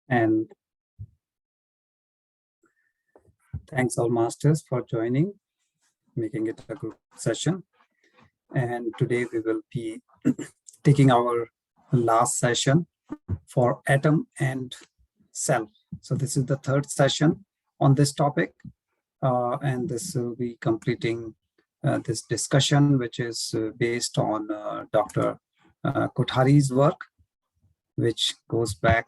And thanks all masters for joining, making it a good session. And today we will be taking our last session for atom and cell. So this is the third session on this topic. And this will be completing this discussion, which is based on Dr. Kothari's work, which goes back,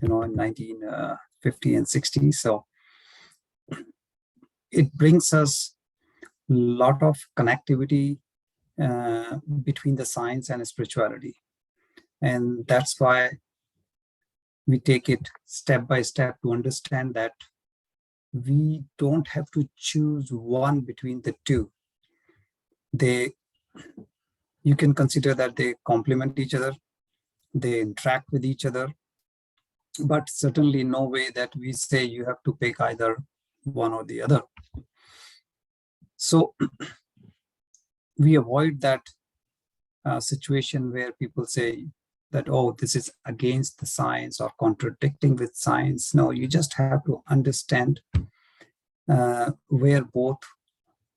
in 1950 and 60. So it brings us a lot of connectivity between the science and spirituality. And that's why we take it step by step to understand that we don't have to choose one between the two. You can consider that they complement each other, they interact with each other, but certainly no way that we say you have to pick either one or the other. So we avoid that situation where people say that, oh, this is against the science or contradicting with science. No, you just have to understand where both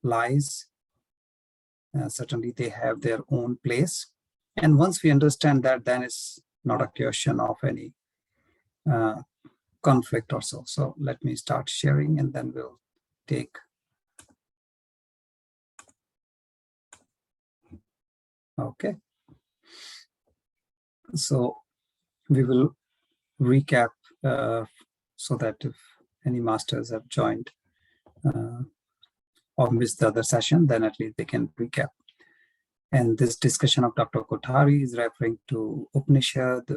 lies. Certainly they have their own place. And once we understand that, then it's not a question of any conflict or so. So let me start sharing and then we'll take. Okay. So we will recap so that if any masters have joined or missed the other session, then at least they can recap. And this discussion of Dr. Kothari is referring to Upanishad,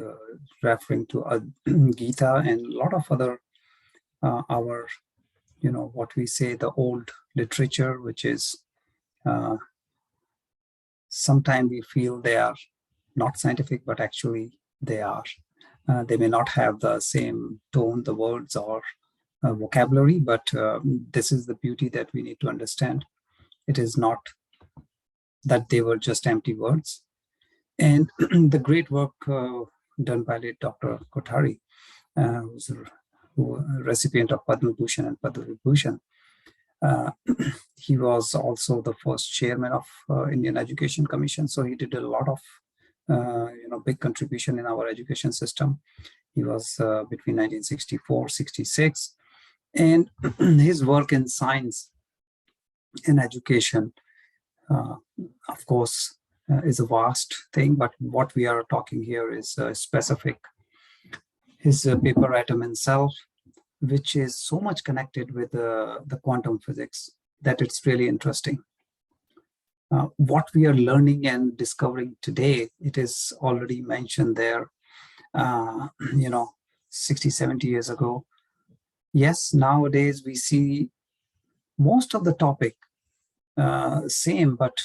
referring to Gita, and a lot of other our, what we say, the old literature, which is sometimes we feel they are not scientific, but actually they are. They may not have the same tone, the words or vocabulary, but this is the beauty that we need to understand. It is not that they were just empty words. And the great work done by Dr. Kothari, who's a recipient of Padma Bhushan and Padma Vibhushan. He was also the first chairman of Indian Education Commission. So he did a lot of, big contribution in our education system. He was between 1964-66. And his work in science and education, of course, is a vast thing, but what we are talking here is specific. His paper Atom and Cell, which is so much connected with the quantum physics that it's really interesting. What we are learning and discovering today, it is already mentioned there, 60, 70 years ago. Yes, nowadays we see most of the topic same, but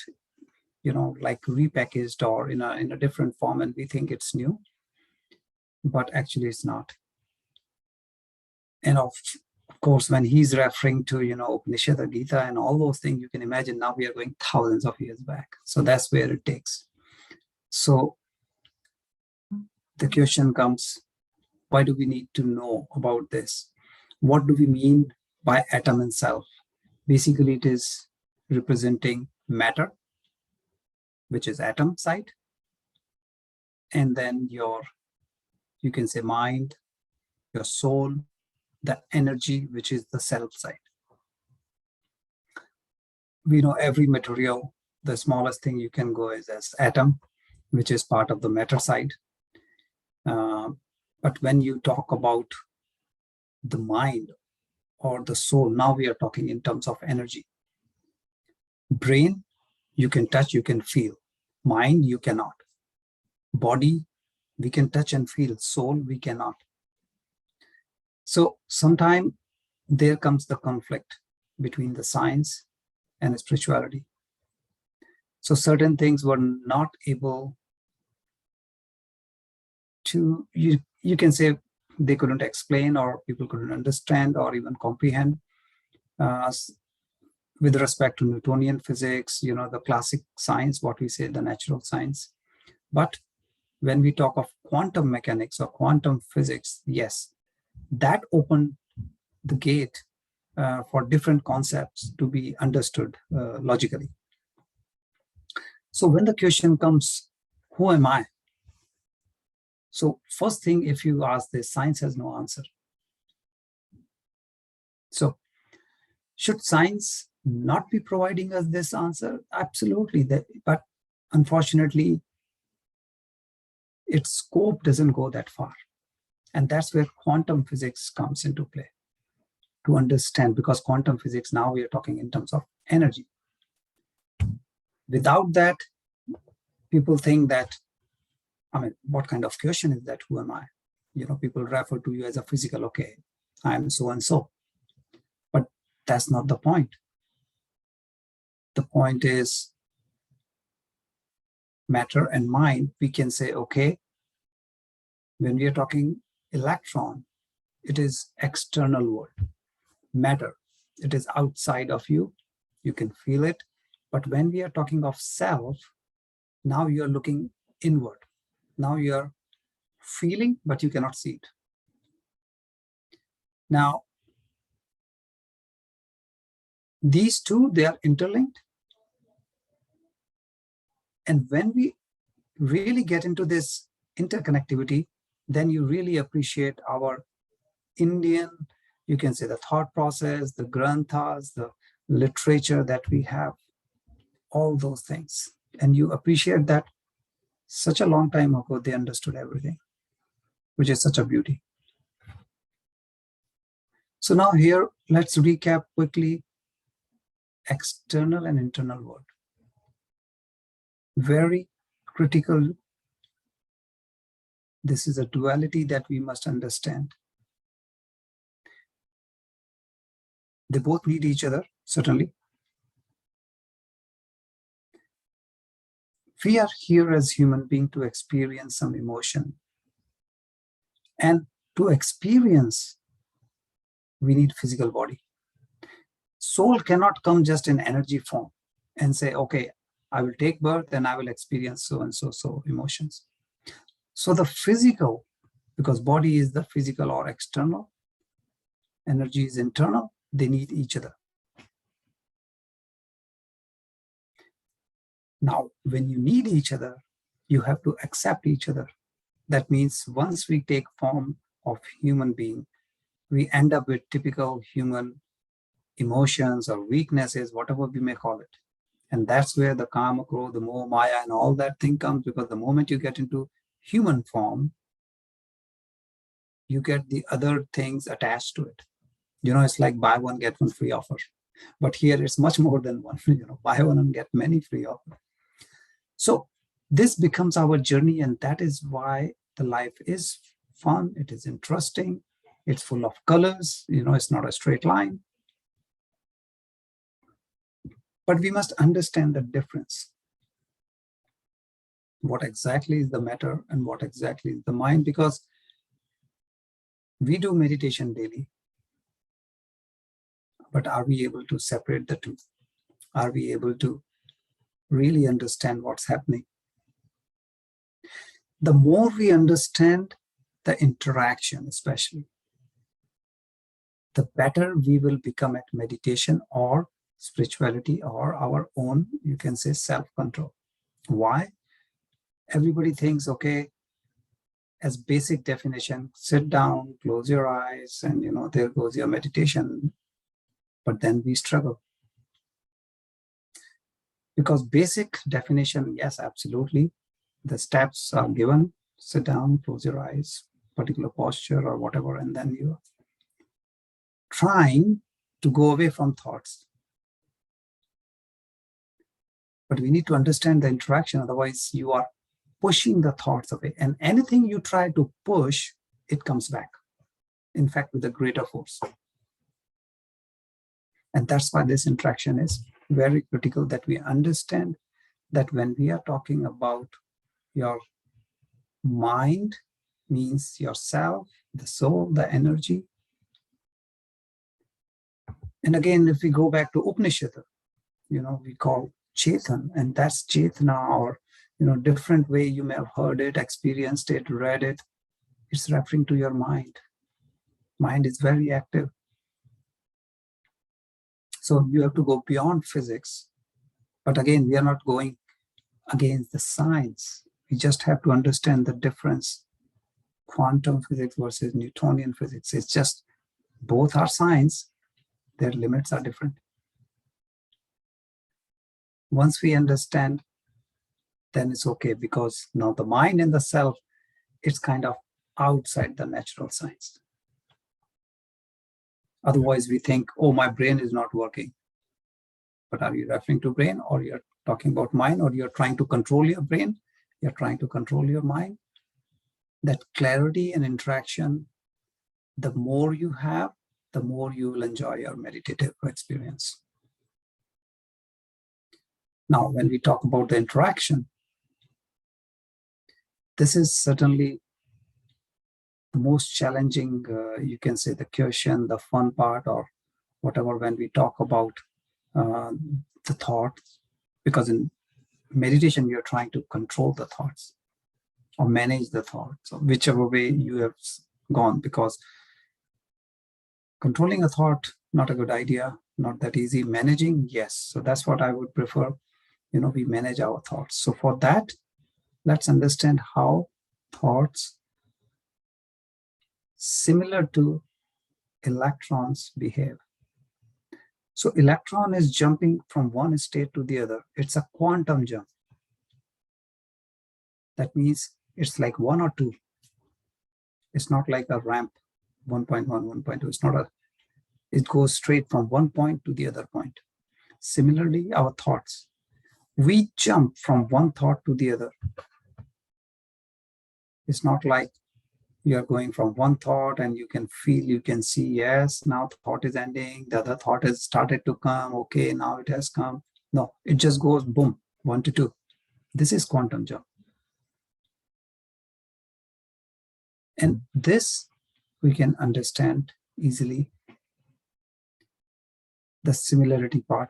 like repackaged or in a different form, and we think it's new, but actually it's not. And of course, when he's referring to Upanishad, Gita, and all those things, you can imagine now we are going thousands of years back. So that's where it takes. So the question comes, why do we need to know about this? What do we mean by atom and cell? Basically, it is representing matter, which is atom side, and then you can say mind, your soul, the energy, which is the cell side. We know every material, the smallest thing you can go is as atom, which is part of the matter side. But when you talk about the mind or the soul, now we are talking in terms of energy. Brain, you can touch, you can feel. Mind, you cannot. Body, we can touch and feel. Soul, we cannot. So sometimes there comes the conflict between the science and spirituality. So certain things were not able to, you can say they couldn't explain, or people couldn't understand or even comprehend with respect to Newtonian physics, the classic science, what we say, the natural science. But when we talk of quantum mechanics or quantum physics, yes, that opened the gate for different concepts to be understood logically. So when the question comes, who am I? So first thing, if you ask this, science has no answer. So should science not be providing us this answer? Absolutely. But unfortunately, its scope doesn't go that far. And that's where quantum physics comes into play to understand, because quantum physics, now we are talking in terms of energy. Without that, people think that, I mean, what kind of question is that? Who am I? People refer to you as a physical, okay, I'm so and so. But that's not the point. The point is matter and mind. We can say, okay, when we are talking electron, it is external world. Matter, it is outside of you. You can feel it. But when we are talking of self, now you're looking inward. Now you're feeling, but you cannot see it. Now, these two, they are interlinked. And when we really get into this interconnectivity, then you really appreciate our Indian, you can say, the thought process, the granthas, the literature that we have, all those things. And you appreciate that such a long time ago, they understood everything, which is such a beauty. So now here, let's recap quickly external and internal world. Very critical. This is a duality that we must understand. They both need each other, certainly. We are here as human beings to experience some emotion. And to experience, we need physical body. Soul cannot come just in energy form and say, okay, I will take birth and I will experience so and so emotions. So the physical, because body is the physical or external, energy is internal, they need each other. Now, when you need each other, you have to accept each other. That means once we take form of human being, we end up with typical human emotions or weaknesses, whatever we may call it. And that's where the kama, krodha, the moha, maya, and all that thing comes, because the moment you get into human form, you get the other things attached to it. It's like buy one, get one free offer. But here it's much more than one, buy one and get many free offer. So this becomes our journey, and that is why the life is fun. It is interesting. It's full of colors. It's not a straight line. But we must understand the difference. What exactly is the matter and what exactly is the mind? Because we do meditation daily. But are we able to separate the two? Are we able to really understand what's happening? The more we understand the interaction, especially, the better we will become at meditation or spirituality or our own, you can say, self-control. Why? Everybody thinks, okay, as basic definition, sit down, close your eyes, and there goes your meditation. But then we struggle. Because basic definition, yes, absolutely. The steps are given, sit down, close your eyes, particular posture or whatever, and then you're trying to go away from thoughts. But we need to understand the interaction, otherwise you are pushing the thoughts away. And anything you try to push, it comes back. In fact, with a greater force. And that's why this interaction is very critical, that we understand that when we are talking about your mind, means yourself, the soul, the energy. And again, if we go back to Upanishad, we call Chetan, and that's Chetana, or different way you may have heard it, experienced it, read it. It's referring to your mind. Mind is very active. So you have to go beyond physics. But again, we are not going against the science. We just have to understand the difference. Quantum physics versus Newtonian physics. It's just both are science. Their limits are different. Once we understand, then it's okay, because now the mind and the self, it's kind of outside the natural science. Otherwise, we think, oh, my brain is not working. But are you referring to brain, or you're talking about mind, or you're trying to control your brain? You're trying to control your mind? That clarity and interaction, the more you have, the more you will enjoy your meditative experience. Now, when we talk about the interaction, this is certainly the most challenging, you can say, the question, the fun part, or whatever, when we talk about the thoughts, because in meditation, you're trying to control the thoughts or manage the thoughts, or whichever way you have gone, because controlling a thought, not a good idea, not that easy. Managing, yes. So that's what I would prefer. We manage our thoughts. So for that, let's understand how thoughts similar to electrons behave. So electron is jumping from one state to the other. It's a quantum jump. That means it's like 1 or 2. It's not like a ramp, 1.1, 1.2. It's not it goes straight from one point to the other point. Similarly, our thoughts, we jump from one thought to the other. It's not like you're going from one thought and you can feel, you can see, yes, now the thought is ending, the other thought has started to come, okay, now it has come. No, it just goes boom, 1 to 2. This is quantum jump. And this we can understand easily, the similarity part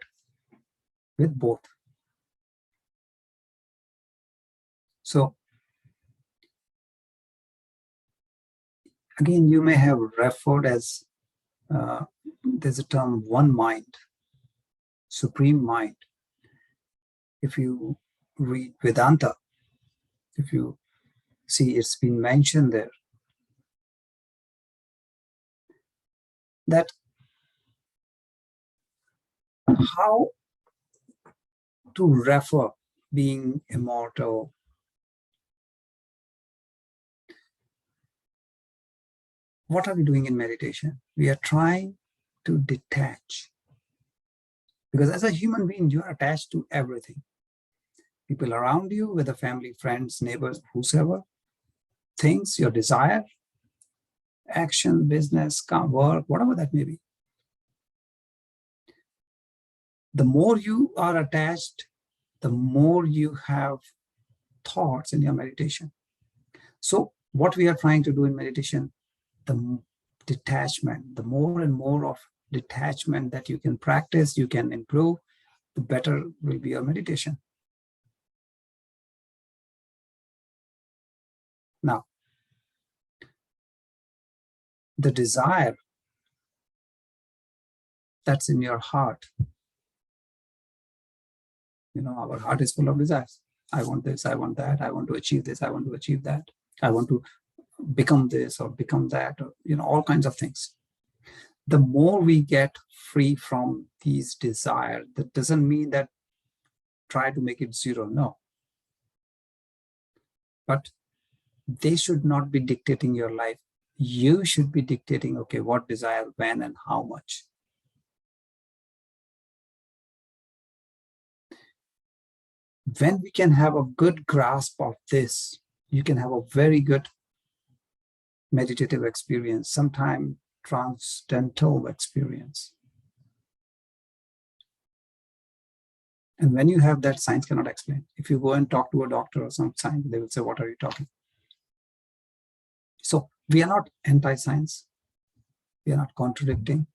with both. So again, you may have referred as, there's a term, one mind, supreme mind. If you read Vedanta, if you see, it's been mentioned there that how to refer being immortal. What are we doing in meditation? We are trying to detach. Because as a human being, you are attached to everything. People around you, whether family, friends, neighbors, whosoever, things, your desire, action, business, work, whatever that may be. The more you are attached, the more you have thoughts in your meditation. So what we are trying to do in meditation, the detachment, the more and more of detachment that you can practice, you can improve, the better will be your meditation. Now, the desire that's in your heart, our heart is full of desires. I want this, I want that, I want to achieve this, I want to achieve that, I want to become this or become that, or, all kinds of things. The more we get free from these desires, that doesn't mean that try to make it zero, no. But they should not be dictating your life. You should be dictating, okay, what desire, when, and how much. When we can have a good grasp of this, you can have a very good meditative experience, sometimes transcendental experience. And when you have that, science cannot explain. If you go and talk to a doctor or some science, they will say, what are you talking? So we are not anti-science. We are not contradicting,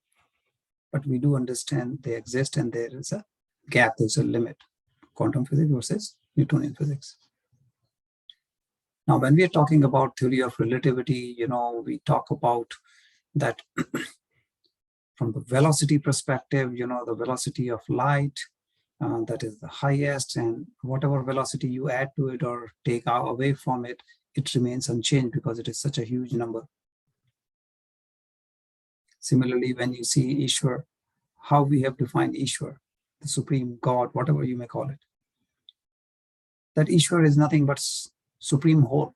but we do understand they exist and there is a gap, there's a limit. Quantum physics versus Newtonian physics. Now, when we are talking about theory of relativity, we talk about that from the velocity perspective, the velocity of light, that is the highest, and whatever velocity you add to it or take away from it, it remains unchanged because it is such a huge number. Similarly, when you see Ishwar, how we have defined Ishwar, the supreme God, whatever you may call it, that Ishwar is nothing but supreme whole.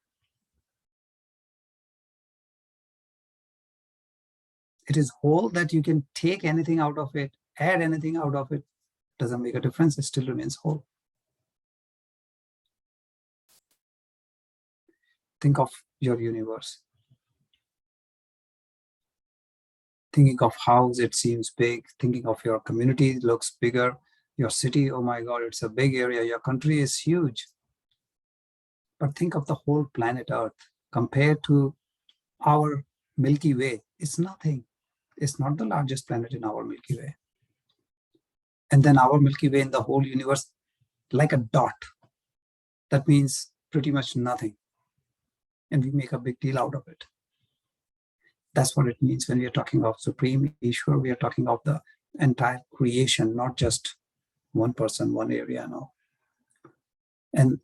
It is whole that you can take anything out of it, add anything out of it, doesn't make a difference, it still remains whole. Think of your universe. Thinking of house, it seems big. Thinking of your community, it looks bigger. Your city, oh my God, it's a big area. Your country is huge. But think of the whole planet Earth compared to our Milky Way. It's nothing. It's not the largest planet in our Milky Way. And then our Milky Way in the whole universe, like a dot. That means pretty much nothing. And we make a big deal out of it. That's what it means when we are talking of Supreme Ishwar. We are talking of the entire creation, not just one person, one area. No. And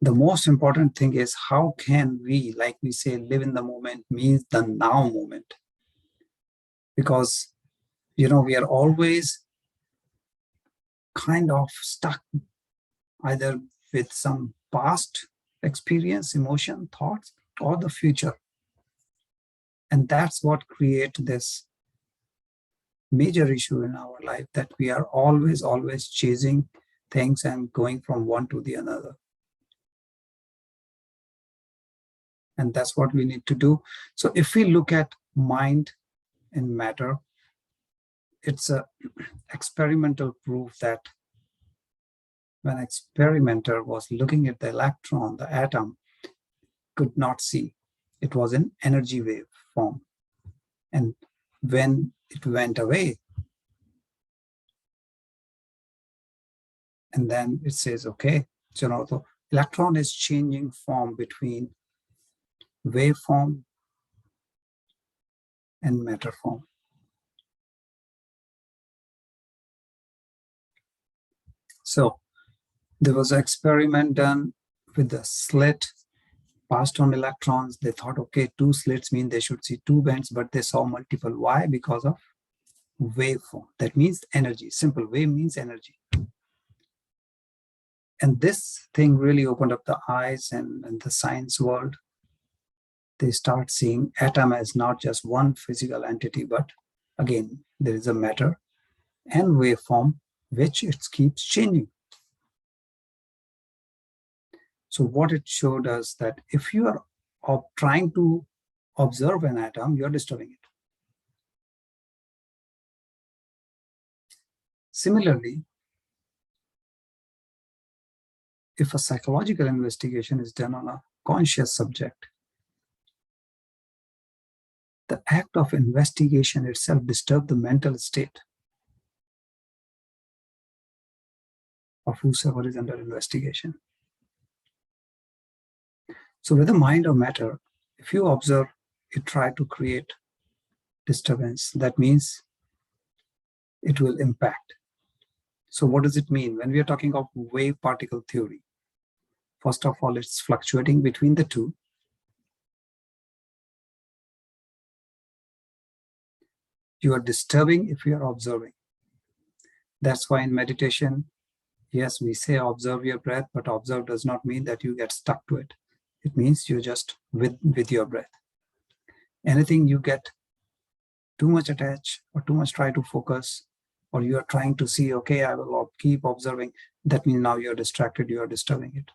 the most important thing is how can we, like we say, live in the moment means the now moment. Because, we are always kind of stuck either with some past experience, emotion, thoughts, or the future. And that's what creates this major issue in our life, that we are always chasing things and going from one to the another. And that's what we need to do. So if we look at mind and matter, it's a experimental proof that when an experimenter was looking at the electron, the atom could not see. It was an energy wave form. And when it went away, and then it says, okay, so the electron is changing form between wave form and matter form. So there was an experiment done with the slit passed on electrons. They thought, okay, two slits mean they should see two bands, but they saw multiple. Why? Because of waveform. That means energy. Simple. Wave means energy. And this thing really opened up the eyes and the science world. They start seeing atom as not just one physical entity, but again, there is a matter and waveform which it keeps changing. So what it showed us that if you are trying to observe an atom, you're disturbing it. Similarly, if a psychological investigation is done on a conscious subject, the act of investigation itself disturbs the mental state of whosoever is under investigation. So whether mind or matter, if you observe, it try to create disturbance. That means it will impact. So what does it mean? When we are talking of wave particle theory, first of all, it's fluctuating between the two. You are disturbing if you are observing. That's why in meditation, yes, we say observe your breath, but observe does not mean that you get stuck to it. It means you're just with your breath. Anything you get too much attached or too much try to focus, or you are trying to see, okay, I will keep observing, that means now you're distracted, you are disturbing it.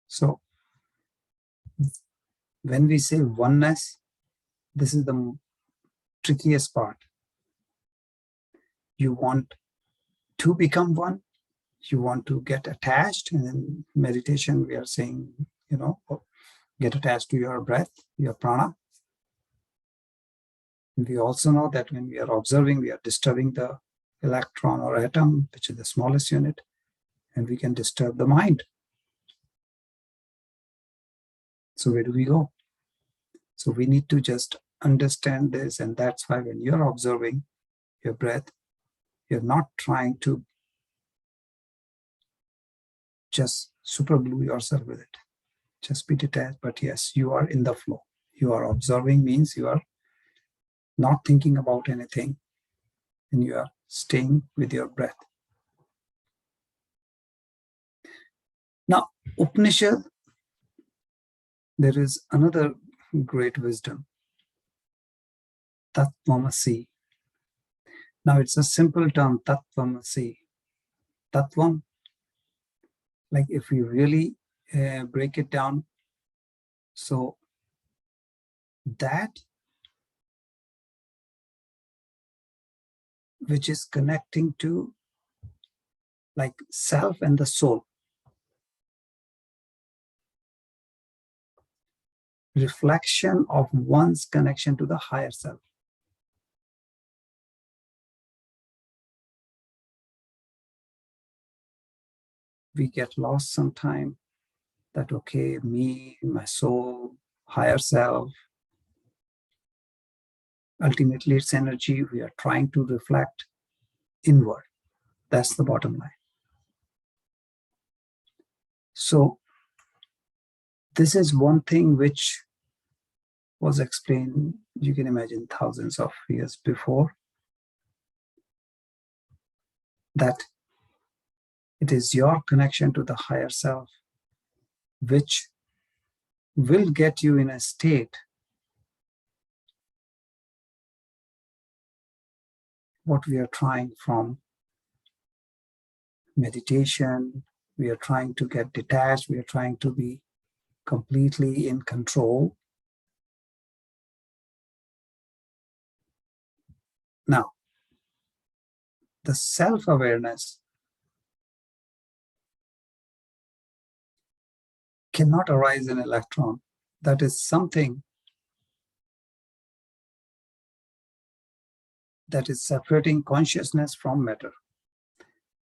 So when we say oneness, this is the trickiest part. You want to become one, you want to get attached, and in meditation we are saying, get attached to your breath, your prana. And we also know that when we are observing, we are disturbing the electron or atom, which is the smallest unit. and we can disturb the mind. So where do we go? So we need to just understand this, and that's why when you're observing your breath, you're not trying to just super glue yourself with it. Just be detached, but yes, you are in the flow. You are observing means you are not thinking about anything, and you are staying with your breath. Now, Upanishad, there is another great wisdom, Tattvamasi. Now, it's a simple term, Tattvamasi. Tattvam, like if we really break it down, so that which is connecting to like self and the soul, reflection of one's connection to the higher self. We get lost sometime that, okay, me, my soul, higher self, ultimately it's energy. We are trying to reflect inward. That's the bottom line. So this is one thing which was explained, you can imagine, thousands of years before, that it is your connection to the higher self which will get you in a state what we are trying from meditation. We are trying to get detached. We are trying to be completely in control. Now, the self-awareness cannot arise in an electron. That is something that is separating consciousness from matter.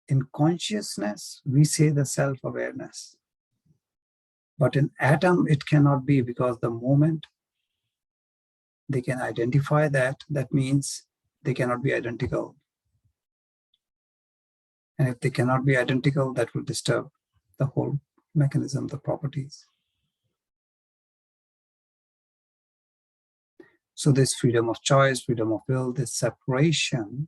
In consciousness, we say the self-awareness. But in atom, it cannot be, because the moment they can identify that, that means they cannot be identical. And if they cannot be identical, that will disturb the whole mechanism, the properties. So this freedom of choice, freedom of will, this separation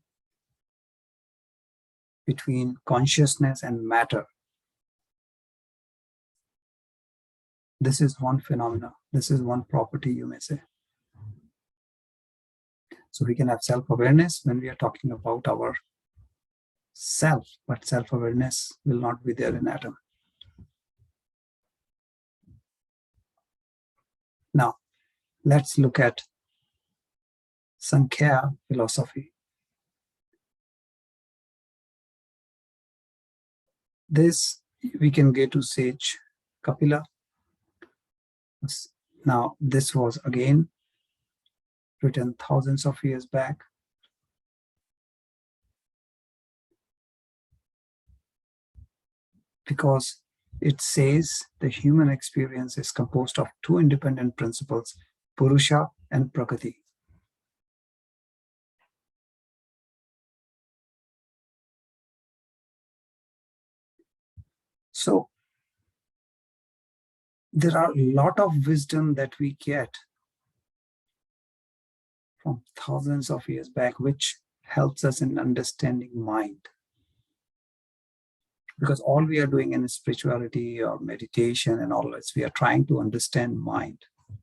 between consciousness and matter, this is one phenomena. This is one property, you may say. So we can have self-awareness when we are talking about our self, but self-awareness will not be there in atom. Now, let's look at Sankhya philosophy. This, we can get to sage Kapila. Now, this was again written thousands of years back. Because it says the human experience is composed of two independent principles, Purusha and Prakriti. So there are a lot of wisdom that we get from thousands of years back, which helps us in understanding mind. Because all we are doing in spirituality or meditation and all this, we are trying to understand mind.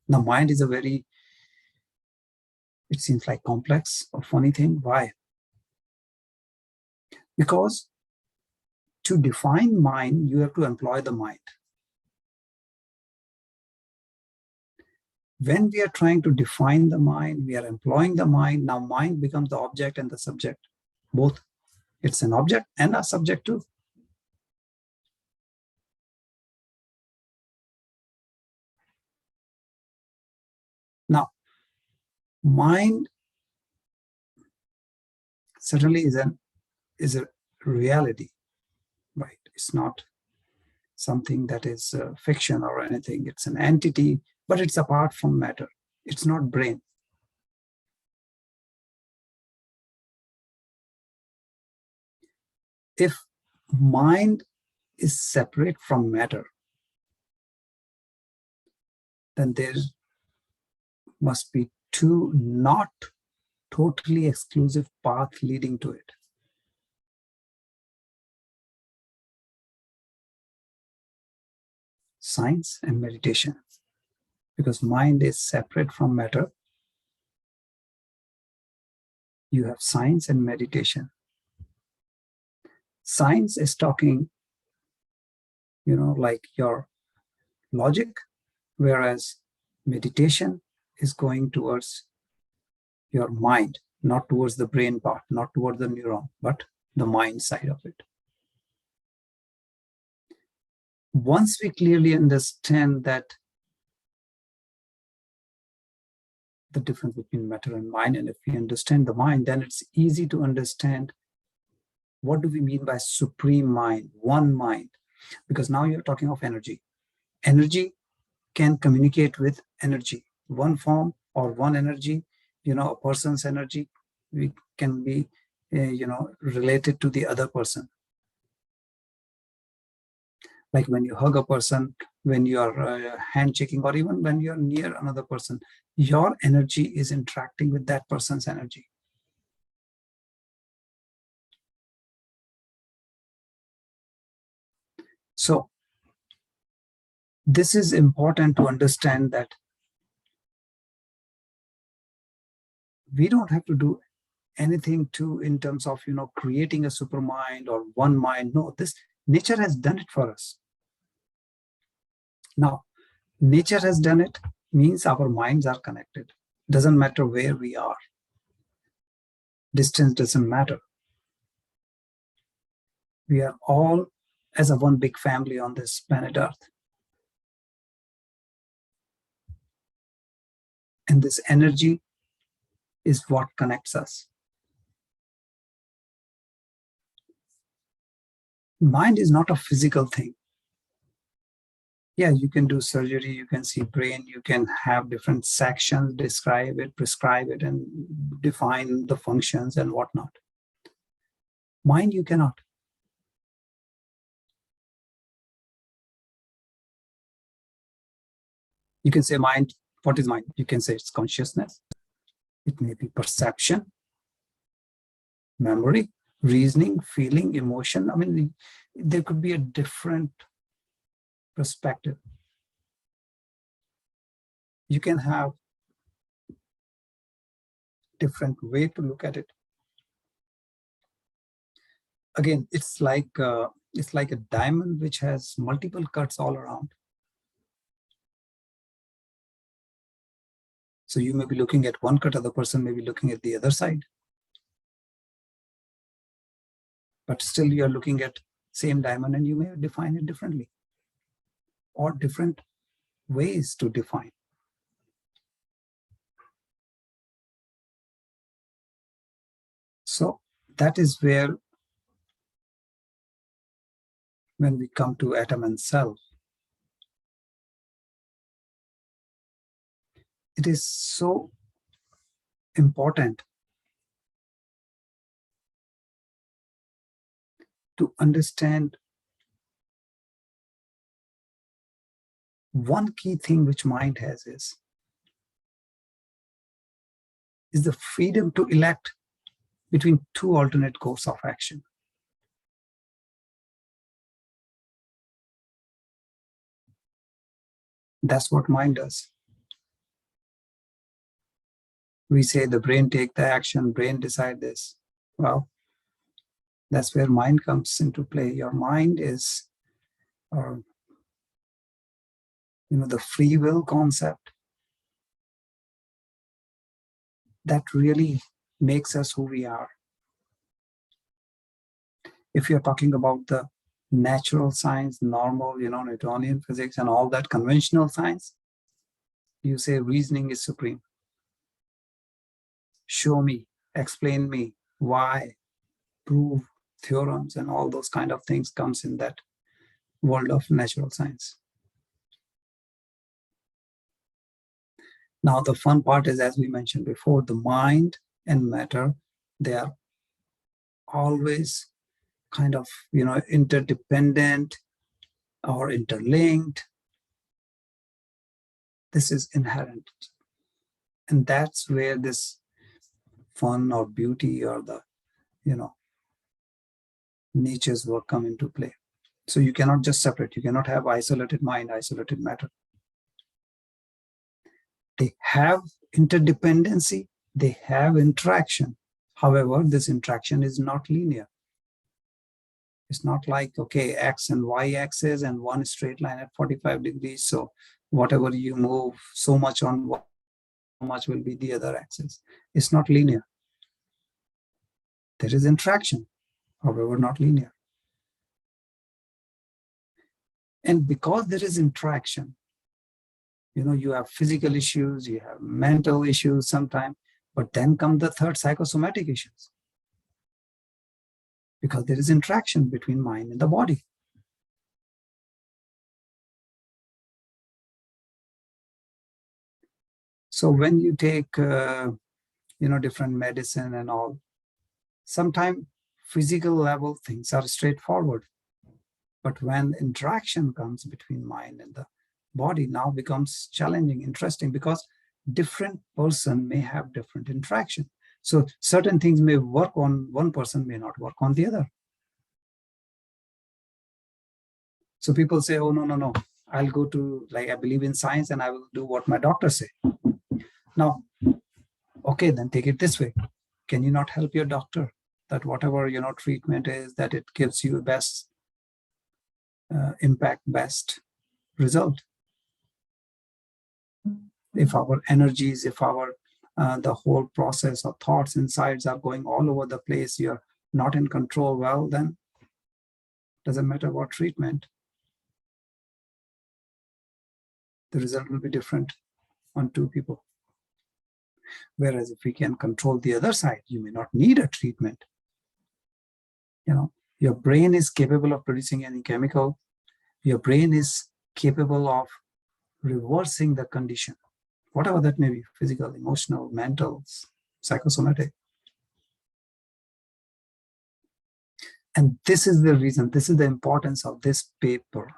Now, mind is a very, it seems like complex or funny thing. Why? Because to define mind, you have to employ the mind. When we are trying to define the mind, we are employing the mind. Now mind becomes the object and the subject, both. It's an object and a subject too. Now, mind certainly is a reality, right? It's not something that is fiction or anything. It's an entity, but it's apart from matter. It's not brain. If mind is separate from matter, then there must be two not totally exclusive paths leading to it. Science and meditation. Because mind is separate from matter, you have science and meditation. Science is talking, like your logic, whereas meditation is going towards your mind, not towards the brain part, not towards the neuron, but the mind side of it. Once we clearly understand that the difference between matter and mind, and if we understand the mind, then it's easy to understand what do we mean by supreme mind, one mind, because now you're talking of energy. Energy can communicate with energy, one form or one energy, a person's energy we can be, related to the other person. Like when you hug a person, when you are handshaking, or even when you're near another person, your energy is interacting with that person's energy. So this is important to understand, that we don't have to do anything in terms of creating a super mind or one mind. No, this nature has done it for us. Now, nature has done it means our minds are connected. Doesn't matter where we are. Distance doesn't matter. We are all as a one big family on this planet Earth. And this energy is what connects us. Mind is not a physical thing. Yeah, you can do surgery, you can see brain, you can have different sections, describe it, prescribe it, and define the functions and whatnot. Mind, you cannot. You can say mind, what is mind? You can say it's consciousness. It may be perception, memory, reasoning, feeling, emotion. I mean, there could be a different perspective. You can have different way to look at it. Again, it's like a diamond which has multiple cuts all around. So you may be looking at one cut, other person may be looking at the other side. But still you are looking at same diamond and you may define it differently, or different ways to define. So that is where, when we come to atom and cell, it is so important to understand one key thing which mind has is the freedom to elect between two alternate course of action. That's what mind does. We say the brain take the action, brain decide this. Well, that's where mind comes into play. Your mind is, the free will concept that really makes us who we are. If you're talking about the natural science, normal, Newtonian physics and all that conventional science, you say reasoning is supreme. Show me, explain me, why, prove, theorems and all those kind of things comes in that world of natural science. Now, the fun part is, as we mentioned before, the mind and matter, they are always kind of, interdependent or interlinked. This is inherent. And that's where this fun or beauty or the, nature's work come into play. So you cannot just separate. You cannot have isolated mind, isolated matter. They have interdependency. They have interaction. However, this interaction is not linear. It's not like, okay, X and Y axis and one straight line at 45 degrees. So whatever you move so much on, how much will be the other axis. It's not linear. There is interaction, however, not linear. And because there is interaction, you have physical issues, you have mental issues sometimes, but then come the third, psychosomatic issues. Because there is interaction between mind and the body. So when you take, different medicine and all, sometimes physical level things are straightforward. But when interaction comes between mind and the body, now becomes challenging, interesting, because different person may have different interaction. So certain things may work on one person, may not work on the other. So people say, oh, no, I'll go to, I believe in science and I will do what my doctor say. Now, okay, then take it this way. Can you not help your doctor that whatever, treatment is, that it gives you best impact, best result? If our energies, if our the whole process of thoughts, insights are going all over the place, you're not in control, well, then doesn't matter what treatment, the result will be different on two people. Whereas if we can control the other side, you may not need a treatment. Your brain is capable of producing any chemical. Your brain is capable of reversing the condition, whatever that may be, physical, emotional, mental, psychosomatic. And this is the reason, this is the importance of this paper,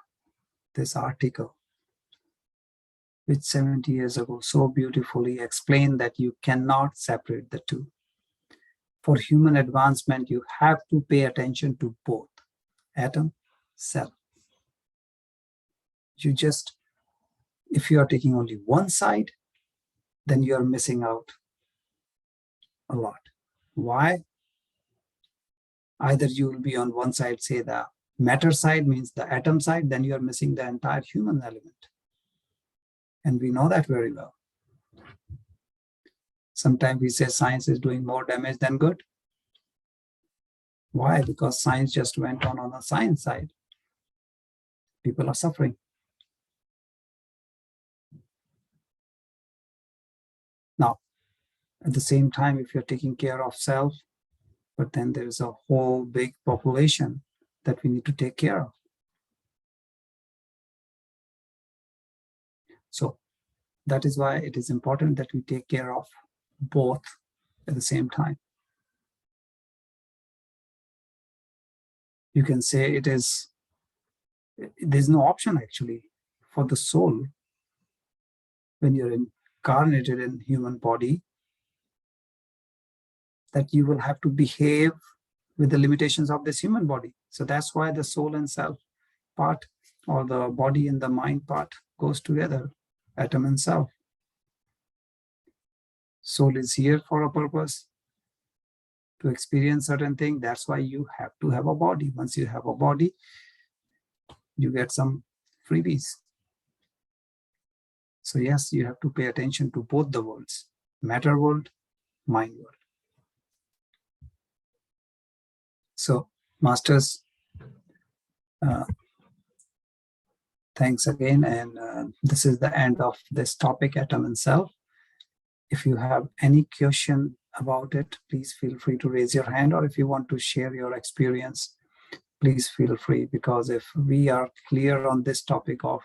this article, which 70 years ago so beautifully explained that you cannot separate the two. For human advancement, you have to pay attention to both atom, cell. If you are taking only one side, then you are missing out a lot. Why? Either you will be on one side, say the matter side, means the atom side, then you are missing the entire human element. And we know that very well. Sometimes we say science is doing more damage than good. Why? Because science just went on the science side. People are suffering. Now, at the same time, if you're taking care of self, but then there's a whole big population that we need to take care of. So that is why it is important that we take care of both at the same time. You can say there's no option actually for the soul when you're incarnated in human body, that you will have to behave with the limitations of this human body. So that's why the soul and self part, or the body and the mind part, goes together, atom and self. Soul is here for a purpose, to experience certain thing. That's why you have to have a body. Once you have a body, you get some freebies. So yes, you have to pay attention to both the worlds, matter world, mind world. So masters, thanks again. And this is the end of this topic, atom and self. If you have any question about it, please feel free to raise your hand, or if you want to share your experience, please feel free, because if we are clear on this topic of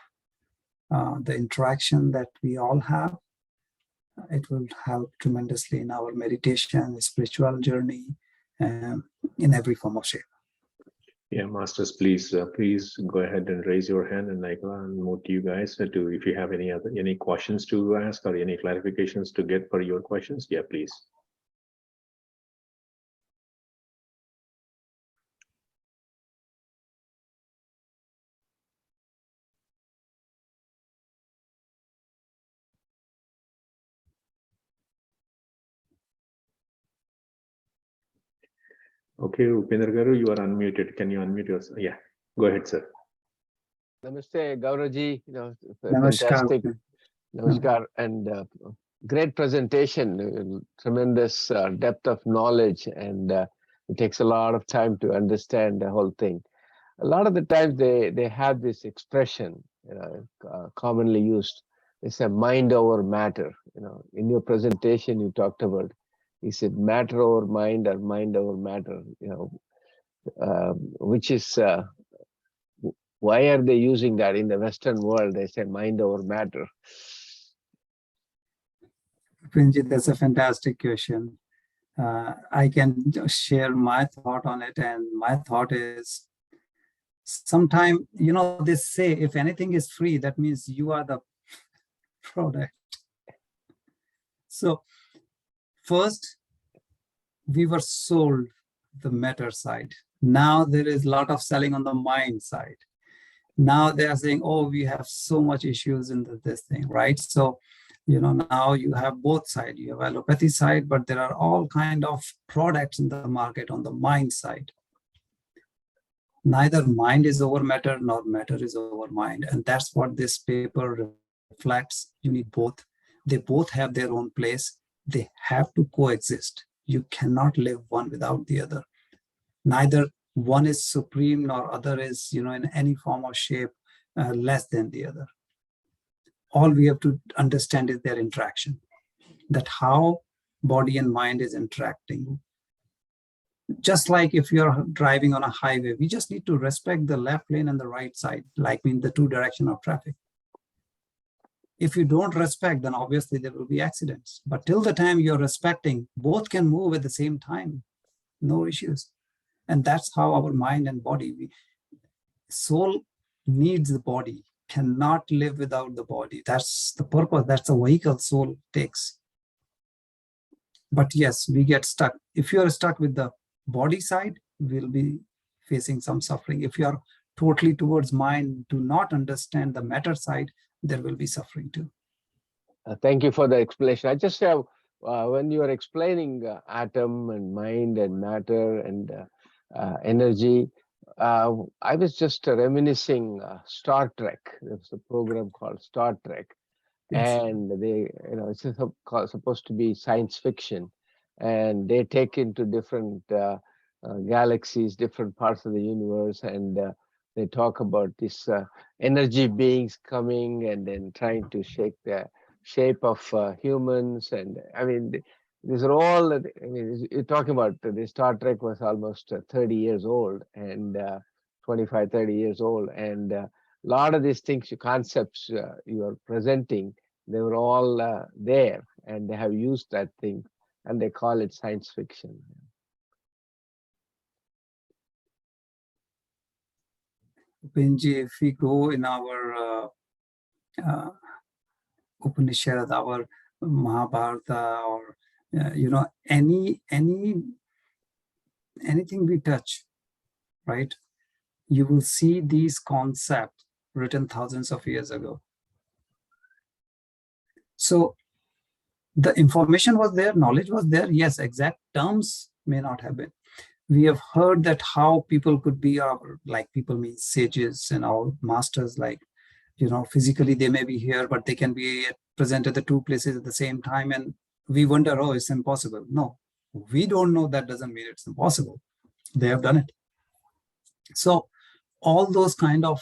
the interaction that we all have, it will help tremendously in our meditation, spiritual journey, in every form of shape. Yeah, masters, please go ahead and raise your hand, and I will unmute you guys to, if you have any questions to ask or any clarifications to get for your questions. Yeah, please. Okay, Upendra Garu, you are unmuted. Can you unmute yourself? Yeah, go ahead, sir. Namaste, Gauraji. Namaskar. Fantastic. Namaskar, and great presentation. Tremendous depth of knowledge, and it takes a lot of time to understand the whole thing. A lot of the times they have this expression, commonly used. It's a mind over matter. In your presentation you talked about, is it matter over mind or mind over matter? Which is why are they using that in the Western world? They say mind over matter. Pinji, that's a fantastic question. I can share my thought on it, and my thought is, sometimes, they say if anything is free, that means you are the product. So first, we were sold the matter side. Now there is a lot of selling on the mind side. Now they are saying, oh, we have so much issues in this thing, right? So, now you have both sides. You have allopathy side, but there are all kind of products in the market on the mind side. Neither mind is over matter, nor matter is over mind. And that's what this paper reflects. You need both. They both have their own place. They have to coexist. You cannot live one without the other. Neither one is supreme, nor other is, in any form or shape, less than the other. All we have to understand is their interaction, that how body and mind is interacting. Just like if you're driving on a highway, we just need to respect the left lane and the right side, like in the two direction of traffic. If you don't respect, then obviously there will be accidents. But till the time you're respecting, both can move at the same time, no issues. And that's how our mind and body, soul needs the body, cannot live without the body. That's the purpose. That's the vehicle soul takes. But yes, we get stuck. If you are stuck with the body side, we'll be facing some suffering. If you are totally towards mind, do not understand the matter side, there will be suffering too. Thank you for the explanation. I just have, when you are explaining atom and mind and matter and energy, I was just reminiscing Star Trek. There's a program called Star Trek. Yes. And it's supposed to be science fiction, and they take into different galaxies, different parts of the universe, and they talk about this energy beings coming and then trying to shake the shape of humans. And I mean, these are all, you're talking about the Star Trek was almost 30 years old, and 25, 30 years old. And a lot of these things, concepts you are presenting, they were all there, and they have used that thing, and they call it science fiction. Benji, if we go in our Upanishad, our Mahabharata, or anything we touch, right? You will see these concepts written thousands of years ago. So the information was there, knowledge was there. Yes, exact terms may not have been. We have heard that how people could be like people means sages and all masters, like, physically they may be here, but they can be present at the two places at the same time. And we wonder, oh, it's impossible. No, we don't know. That doesn't mean it's impossible. They have done it. So all those kind of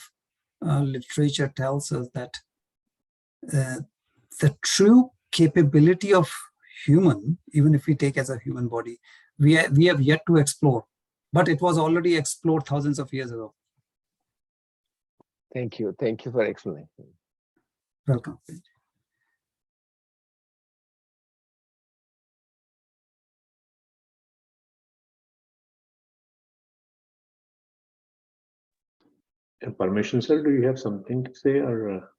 literature tells us that the true capability of human, even if we take as a human body, we have yet to explore, but it was already explored thousands of years ago. Thank you. Thank you for explaining. Welcome. Permission, sir, do you have something to say, or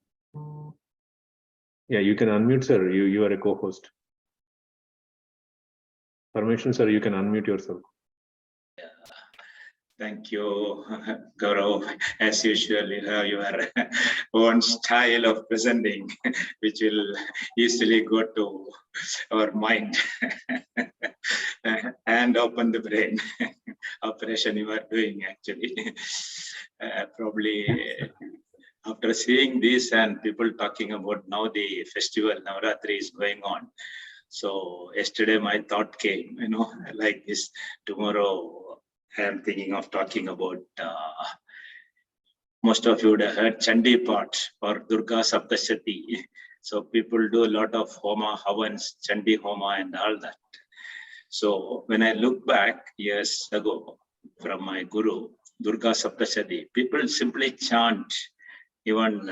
yeah, you can unmute, sir. You are a co-host. Permission, sir, you can unmute yourself. Thank you, Gaurav. As usual, you have your own style of presenting, which will easily go to our mind and open the brain. Operation you are doing, actually. Probably after seeing this and people talking about now the festival Navratri is going on. So yesterday my thought came, like this, tomorrow I am thinking of talking about, most of you would have heard Chandi part or Durga Saptashati. So people do a lot of Homa, Havans, Chandi Homa and all that. So when I look back years ago from my guru, Durga Saptashati, people simply chant. Even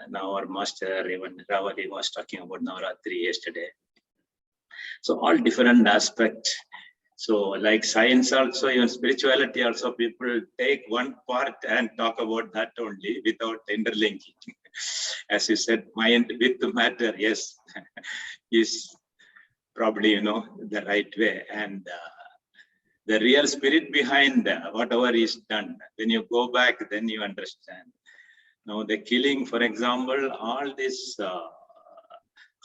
now our master, even Ravali was talking about Navratri yesterday. So all different aspects. So like science also, even spirituality also, people take one part and talk about that only without interlinking. As you said, mind with matter, yes, is probably, the right way. And the real spirit behind whatever is done, when you go back, then you understand. Now the killing, for example, all this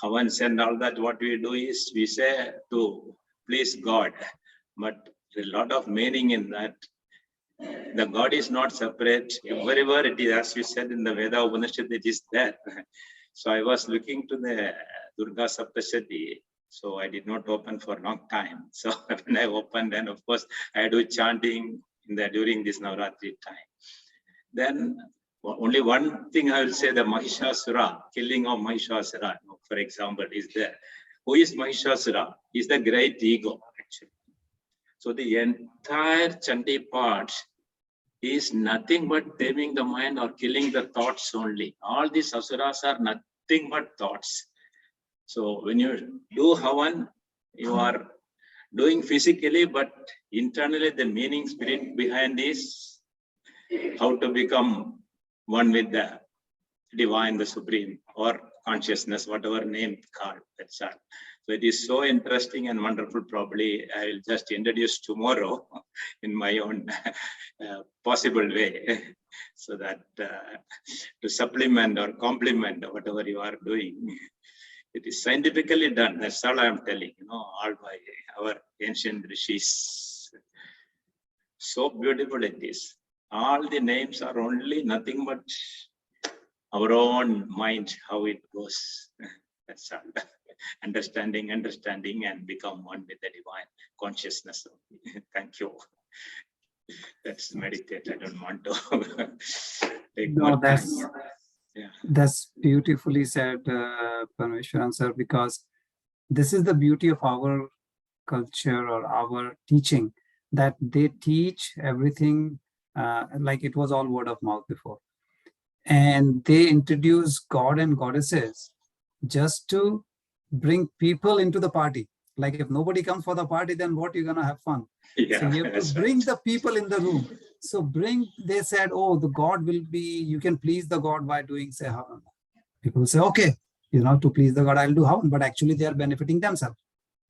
Havans and all that, what we do is we say to please God, but a lot of meaning in that. The God is not separate. Wherever it is, as you said in the Veda Upanishad, it is there. So I was looking to the Durga Saptashati. So I did not open for a long time. So when I opened, then of course I do chanting during this Navratri time. Then only one thing I will say, the Mahishasura, killing of Mahishasura, for example, is there. Who is Mahishasura? He is the great ego, actually. So the entire Chandi part is nothing but taming the mind or killing the thoughts only. All these asuras are nothing but thoughts. So when you do Havan, you are doing physically, but internally the meaning spirit behind is how to become one with the divine, the supreme, or consciousness, whatever name called. That's all. So it is so interesting and wonderful. Probably I will just introduce tomorrow in my own possible way, so that to supplement or complement whatever you are doing. It is scientifically done. That's all I am telling, all by our ancient rishis. So beautiful it is. All the names are only nothing but our own mind, how it goes. That's all. Understanding, and become one with the divine consciousness. Thank you. Let's meditate. I don't want to take more time. That's beautifully said, Parmeshwaran sir, because this is the beauty of our culture or our teaching, that they teach everything like it was all word of mouth before. And they introduce God and goddesses just to bring people into the party. Like if nobody comes for the party, then what, you're going to have fun? Yeah, so you have to bring the people in the room. So they said, oh, the God will be, you can please the God by doing, say, Havan. People say, okay, to please the God, I'll do Havan, but actually they are benefiting themselves.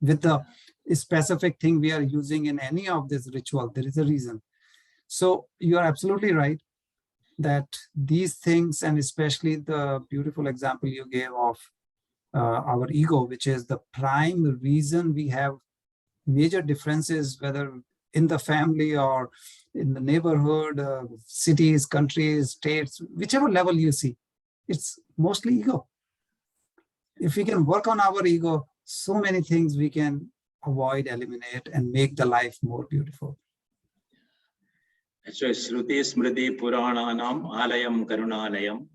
With the specific thing we are using in any of this ritual, there is a reason. So you are absolutely right that these things, and especially the beautiful example you gave of our ego, which is the prime reason we have major differences, whether in the family or in the neighborhood, cities, countries, states, whichever level you see, it's mostly ego. If we can work on our ego, so many things we can avoid, eliminate, and make the life more beautiful. Actually, Shruti Smriti Purananam Alayam Karunalayam.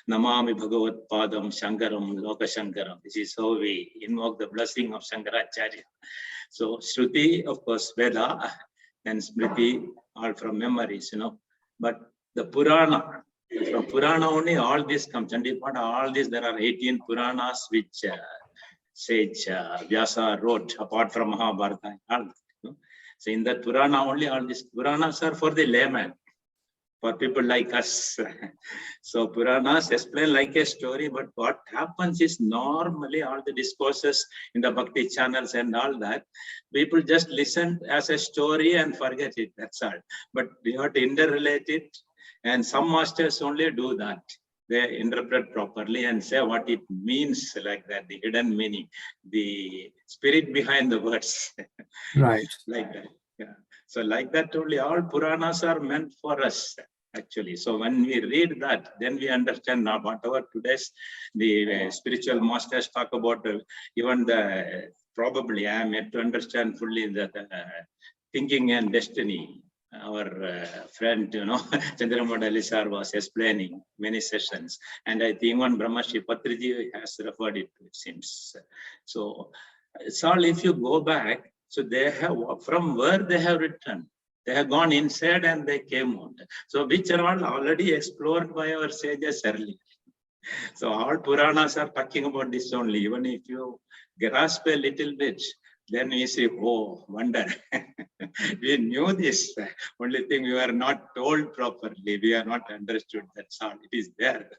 Namami Bhagavat Padam Shankaram Lokashankaram. This is how we invoke the blessing of Shankaracharya. So Shruti, of course, Veda and Smriti, all from memories, But the Purana, from Purana only all this comes. Chandipada, all this, there are 18 Puranas which sage Vyasa wrote, apart from Mahabharata. So in that Purana only, all these Puranas are for the layman, for people like us. So Puranas explain like a story, but what happens is normally all the discourses in the Bhakti channels and all that, people just listen as a story and forget it, that's all. But we have to interrelate it, and some masters only do that. They interpret properly and say what it means, like that, the hidden meaning, the spirit behind the words. Right. Like that. Yeah. So like that only, all Puranas are meant for us, actually. So when we read that, then we understand now whatever today's the spiritual masters talk about, even the, probably I am yet to understand fully that thinking and destiny. Our friend, Chandramodali sir was explaining many sessions, and I think one Brahmashi Patriji has referred it seems. So it's all, if you go back, so they have, from where they have written, they have gone inside and they came out. So which are all already explored by our sages earlier. So all Puranas are talking about this only. Even if you grasp a little bit, then we say, oh, wonder. We knew this. Only thing we were not told properly. We are not understood. That's all. It is there,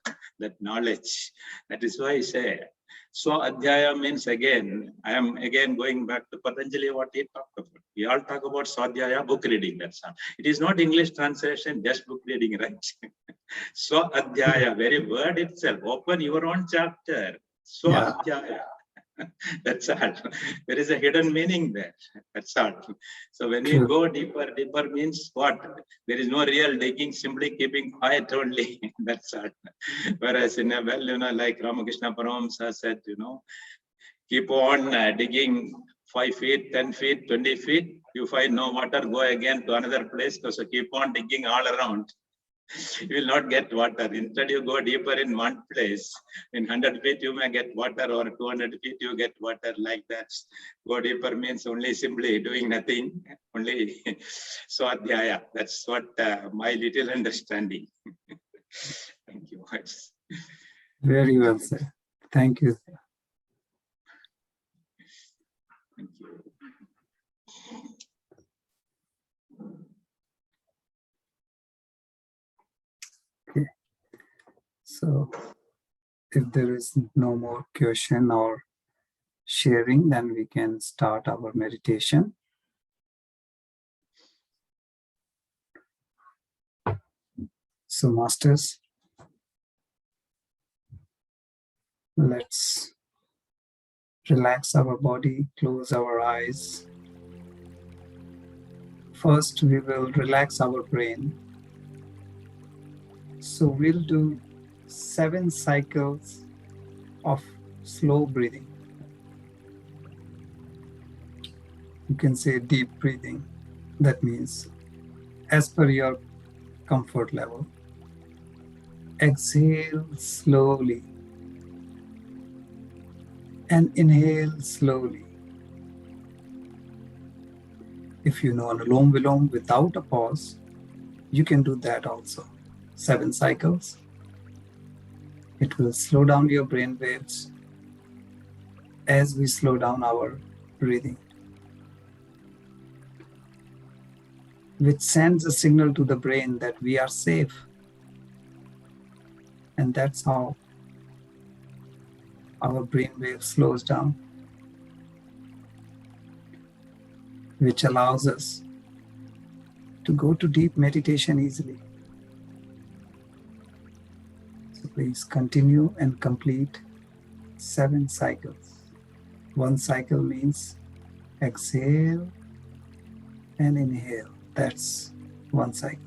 that knowledge. That is why I say, so Adhyaya means, again, I am again going back to Patanjali, what he talked about. We all talk about Swadhyaya, book reading, that's all. It is not English translation, just book reading, right? So Adhyaya, very word itself, open your own chapter. So Yeah. Adhyaya. That's all. There is a hidden meaning there. That's all. So when you True. go deeper, deeper means what? There is no real digging, simply keeping quiet only. That's all. Whereas in a well, like Ramakrishna Paramahamsa said, keep on digging 5 feet, 10 feet, 20 feet. You find no water, go again to another place. So keep on digging all around. You will not get water. Instead, you go deeper in one place. In 100 feet, you may get water, or 200 feet, you get water, like that. Go deeper means only simply doing nothing. Only so Adhyaya. That's what my little understanding. Thank you. Very well said. Thank you. Thank you. Okay. So if there is no more question or sharing, then we can start our meditation. So masters, let's relax our body, close our eyes. First, we will relax our brain. So we'll do 7 cycles of slow breathing. You can say deep breathing. That means as per your comfort level. Exhale slowly and inhale slowly. If you know Anulom Vilom without a pause, you can do that also. 7 cycles. It will slow down your brain waves as we slow down our breathing, which sends a signal to the brain that we are safe. And that's how our brain wave slows down, which allows us to go to deep meditation easily. So please continue and complete 7 cycles. 1 cycle means exhale and inhale. That's 1 cycle.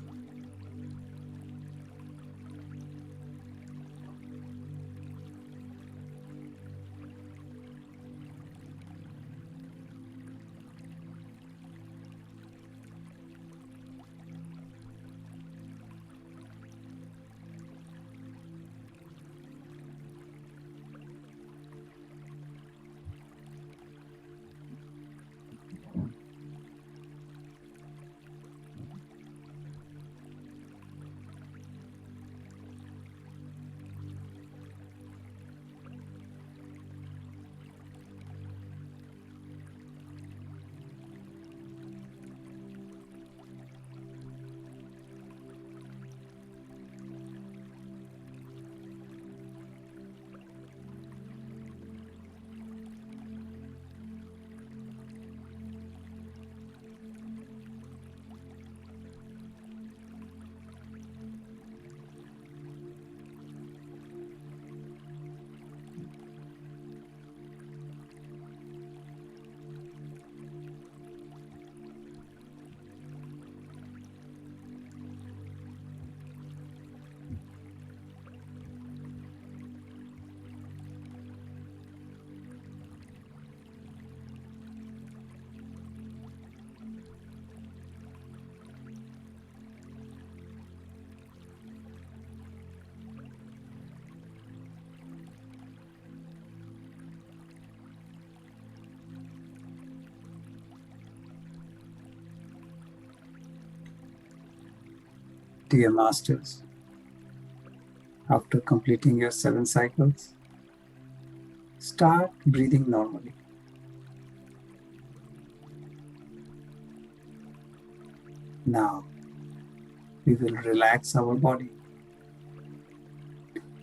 Dear Masters, after completing your 7 cycles, start breathing normally. Now, we will relax our body.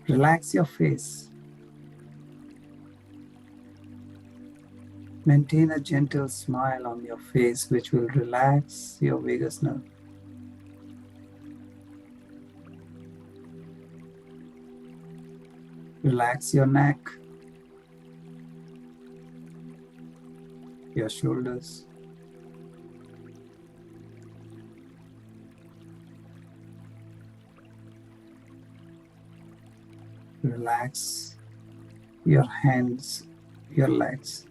Relax your face. Maintain a gentle smile on your face, which will relax your vagus nerve. Relax your neck, your shoulders, relax your hands, your legs.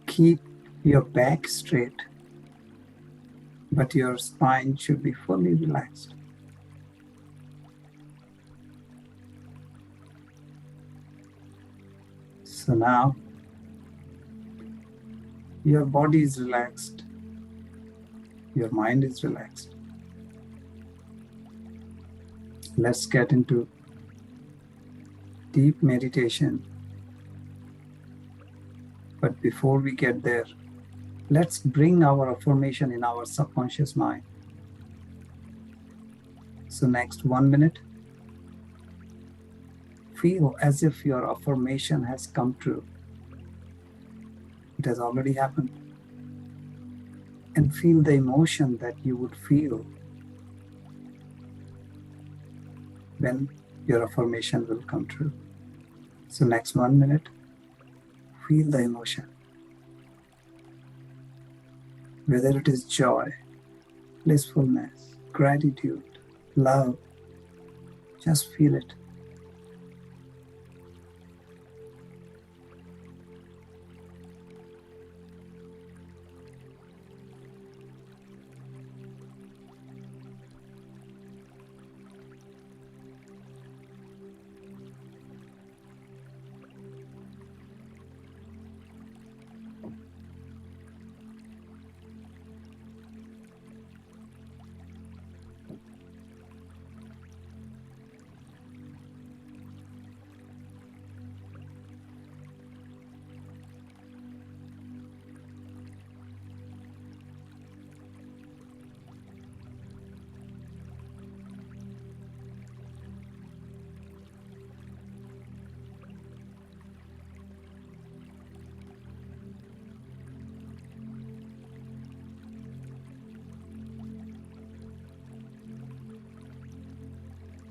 Keep your back straight, but your spine should be fully relaxed. So now, your body is relaxed, your mind is relaxed. Let's get into deep meditation. But before we get there, let's bring our affirmation in our subconscious mind. So next 1 minute, feel as if your affirmation has come true. It has already happened. And feel the emotion that you would feel when your affirmation will come true. So next 1 minute, feel the emotion. Whether it is joy, blissfulness, gratitude, love, just feel it.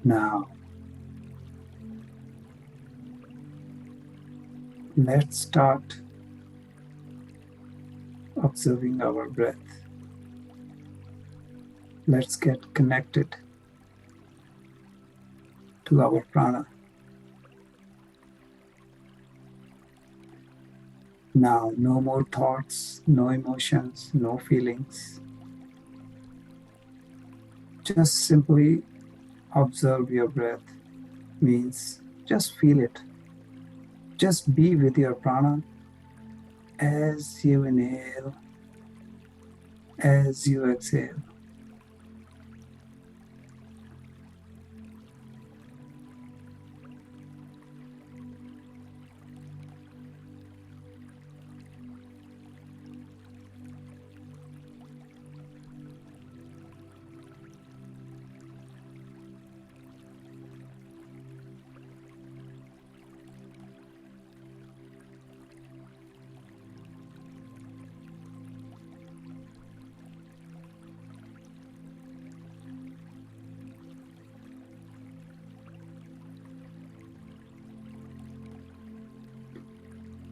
Now, let's start observing our breath. Let's get connected to our prana. Now, no more thoughts, no emotions, no feelings. Just simply observe your breath. Means just feel it. Just be with your prana as you inhale, as you exhale.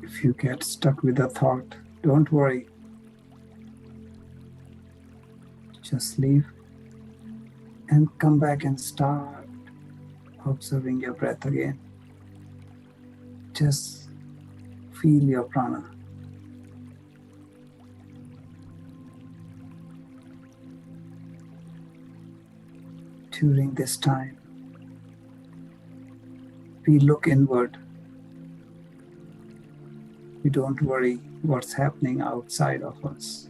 If you get stuck with a thought, don't worry. Just leave and come back and start observing your breath again. Just feel your prana. During this time, we look inward. We don't worry what's happening outside of us.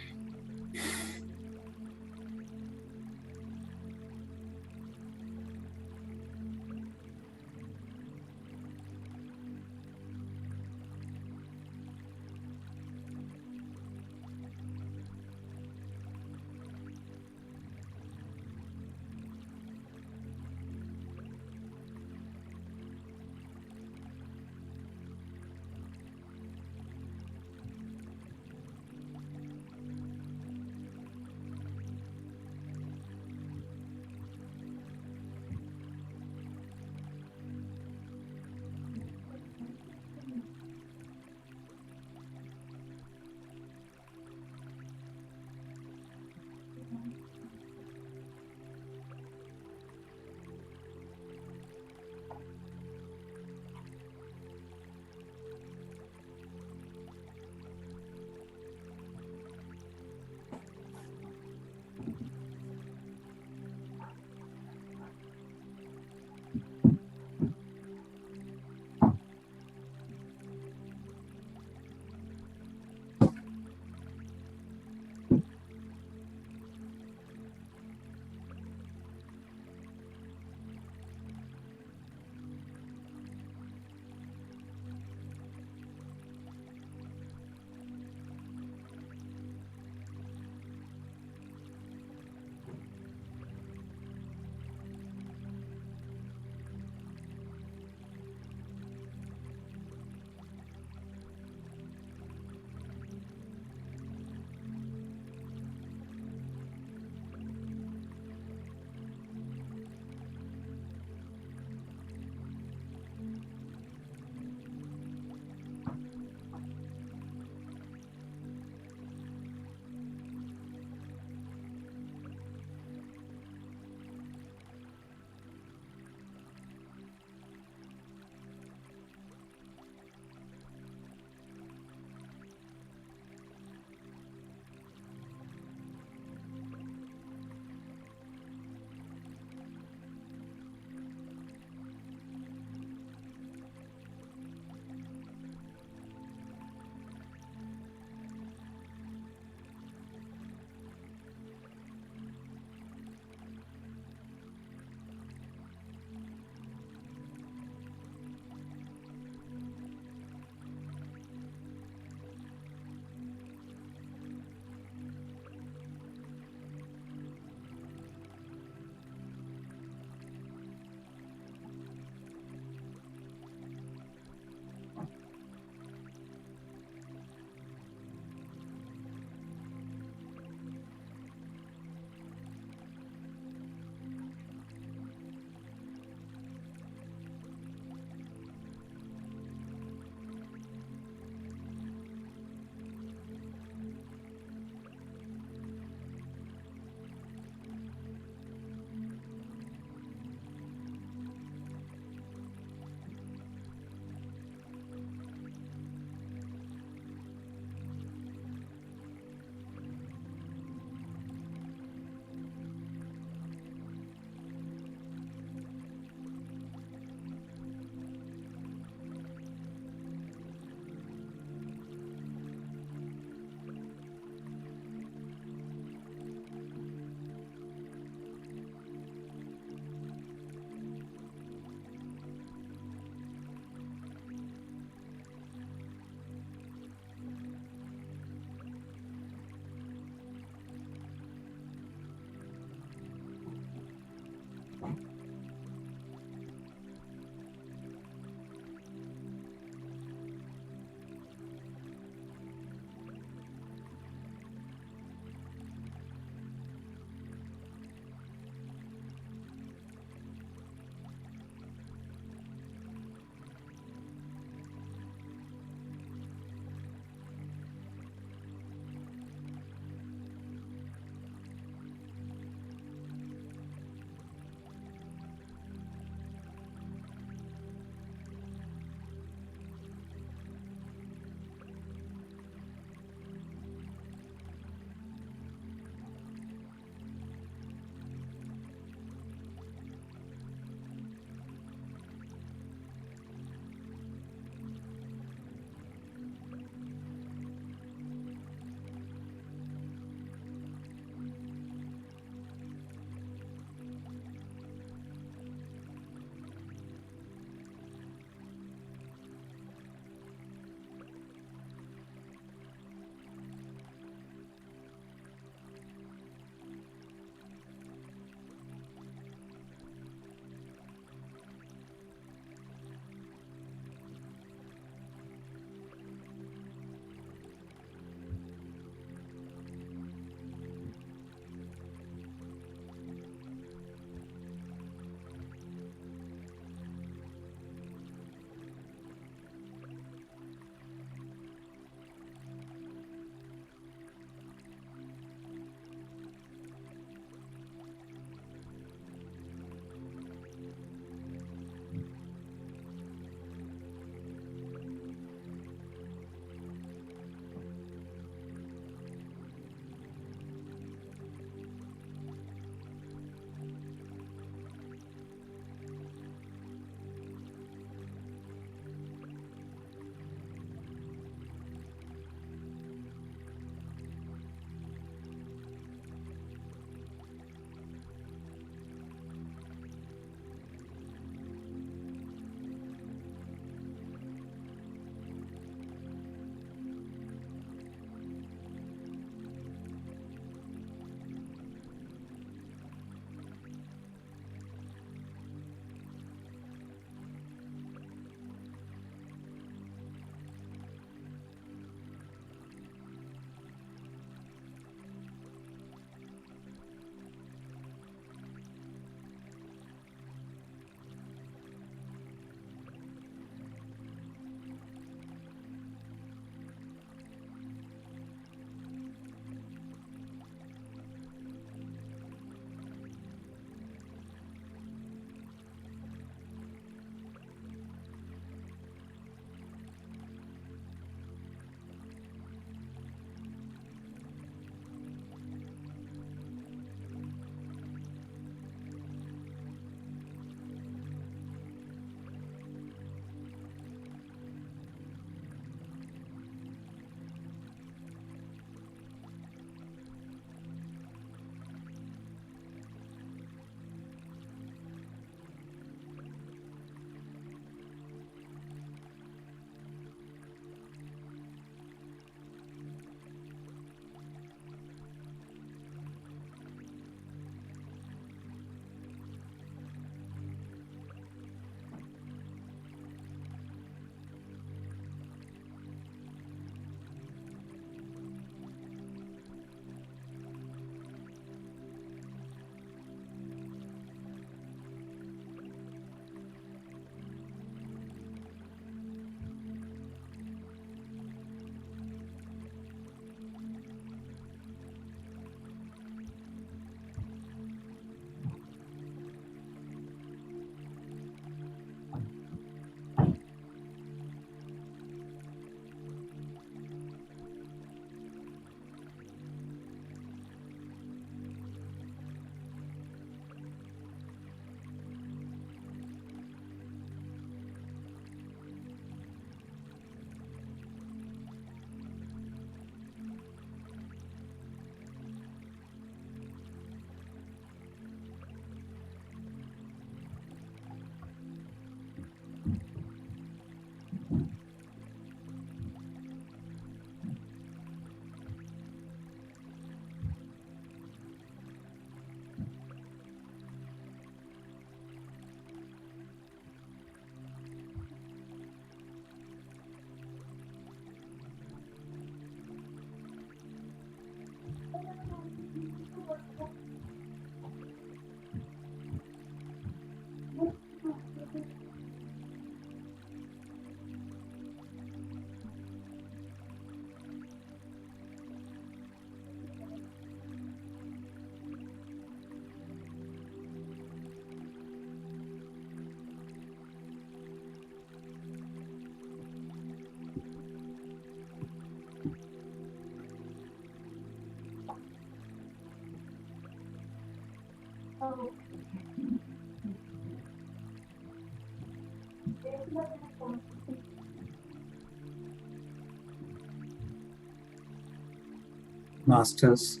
Masters,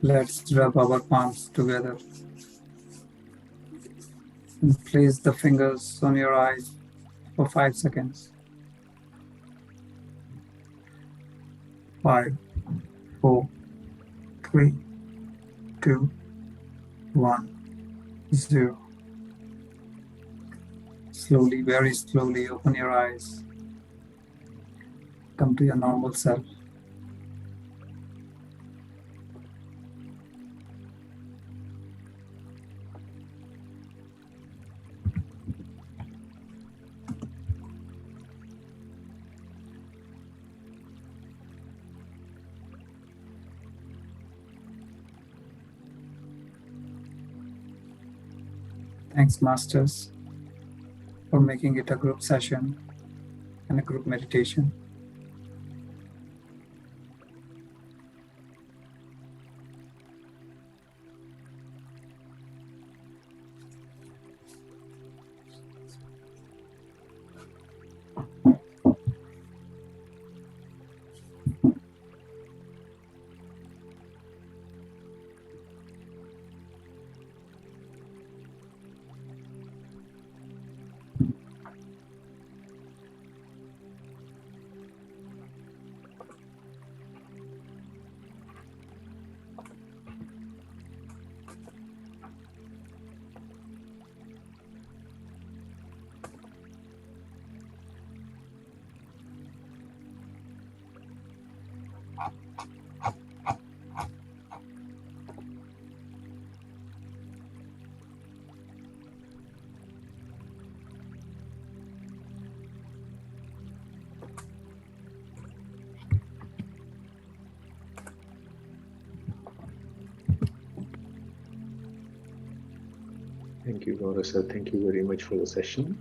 let's rub our palms together and place the fingers on your eyes for 5 seconds. 5, 4, 3, 2, 1, 0. Slowly, very slowly open your eyes. Come to your normal self. Thanks, Masters, for making it a group session and a group meditation. Thank you, Gaurav sir. Thank you very much for the session.